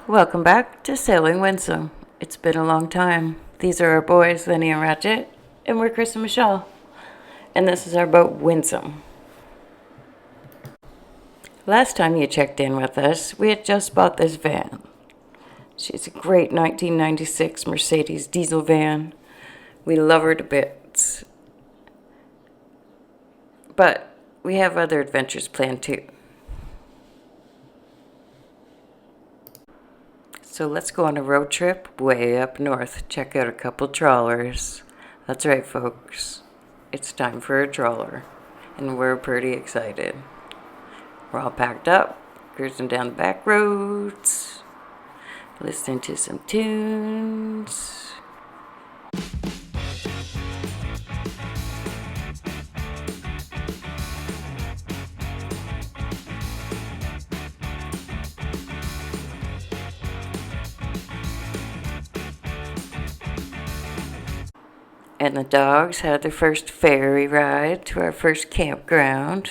Welcome back to Sailing Winsome. It's been a long time. These are our boys, Lenny and Ratchet, and we're Chris and Michelle. And this is our boat, Winsome. Last time you checked in with us, we had just bought this van. She's a great 1996 Mercedes diesel van. We love her to bits. But we have other adventures planned too. So let's go on a road trip way up north. Check out a couple trawlers. That's right, folks. It's time for a trawler. And we're pretty excited. We're all packed up, cruising down the back roads, listening to some tunes. And the dogs had their first ferry ride to our first campground.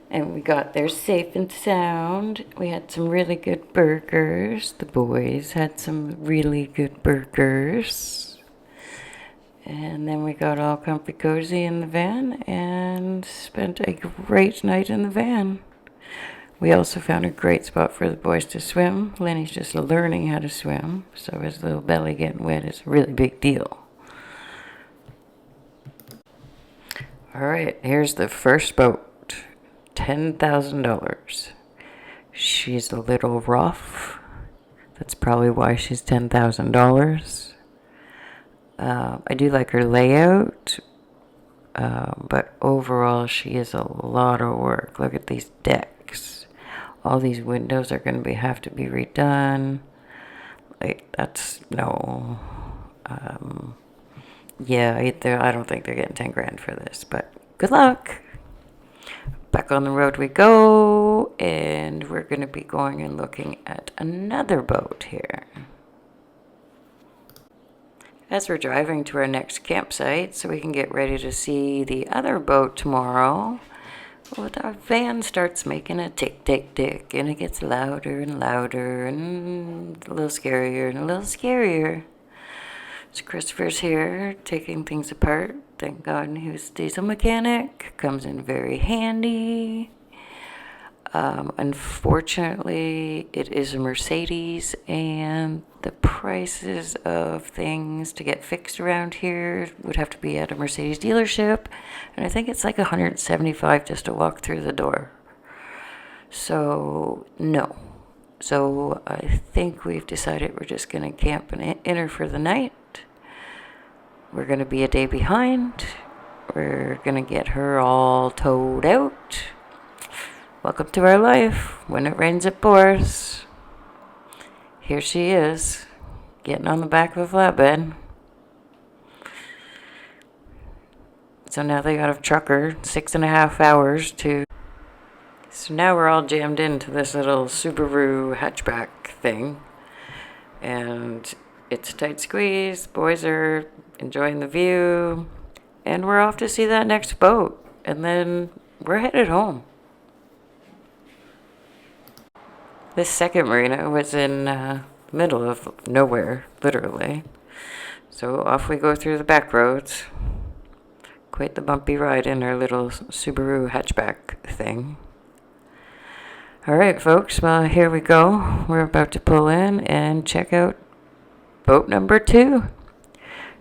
And we got there safe and sound. We had some really good burgers. The boys had some really good burgers. And then we got all comfy cozy in the van and spent a great night in the van. We also found a great spot for the boys to swim. Lenny's just learning how to swim, so his little belly getting wet is a really big deal. All right, here's the first boat. $10,000. She's a little rough. That's probably why she's $10,000. I do like her layout, but overall she is a lot of work. Look at these decks. All these windows are going to have to be redone. Like, that's no. Yeah, I don't think they're getting 10 grand for this, but good luck. Back on the road we go, and we're going to be going and looking at another boat here. As we're driving to our next campsite, so we can get ready to see the other boat tomorrow, well, our van starts making a tick, tick, tick, and it gets louder and louder, and a little scarier and a little scarier. So Christopher's here, taking things apart. Thank God he's a diesel mechanic. Comes in very handy. Unfortunately, it is a Mercedes, and the prices of things to get fixed around here would have to be at a Mercedes dealership, and I think it's like $175 just to walk through the door. So, no. So, I think we've decided we're just going to camp in her for the night. We're going to be a day behind. We're going to get her all towed out. Welcome to our life. When it rains, it pours. Here she is, getting on the back of a flatbed. So now they got a trucker 6.5 hours to. So now we're all jammed into this little Subaru hatchback thing. And it's a tight squeeze. Boys are enjoying the view. And we're off to see that next boat. And then we're headed home. This second marina was in the middle of nowhere, literally. So off we go through the back roads. Quite the bumpy ride in our little Subaru hatchback thing. All right, folks, well, here we go. We're about to pull in and check out boat number 2.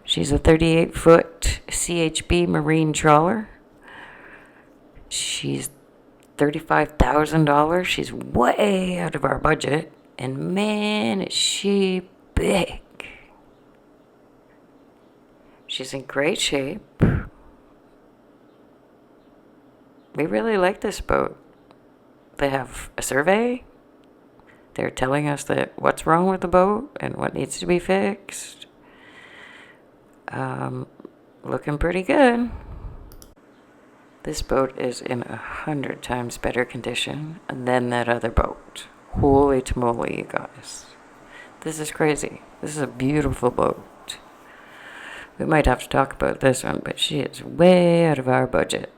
She's a 38-foot CHB marine trawler. She's $35,000. She's way out of our budget. And man, is she big. She's in great shape. We really like this boat. They have a survey. They're telling us that what's wrong with the boat and what needs to be fixed. Looking pretty good. This boat is in 100 times better condition than that other boat. Holy tamale, you guys. This is crazy. This is a beautiful boat. We might have to talk about this one, but she is way out of our budget.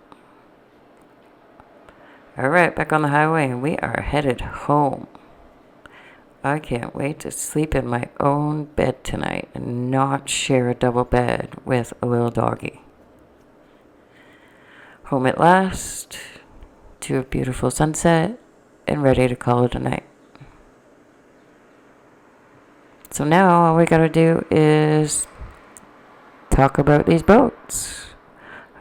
All right, back on the highway, and we are headed home. I can't wait to sleep in my own bed tonight and not share a double bed with a little doggy. Home at last, to a beautiful sunset, and ready to call it a night. So now all we gotta do is talk about these boats.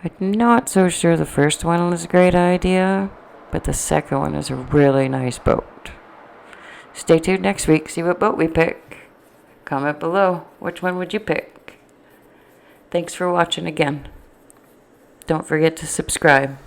I'm not so sure the first one was a great idea, but the second one is a really nice boat. Stay tuned next week, see what boat we pick. Comment below, which one would you pick? Thanks for watching again. Don't forget to subscribe.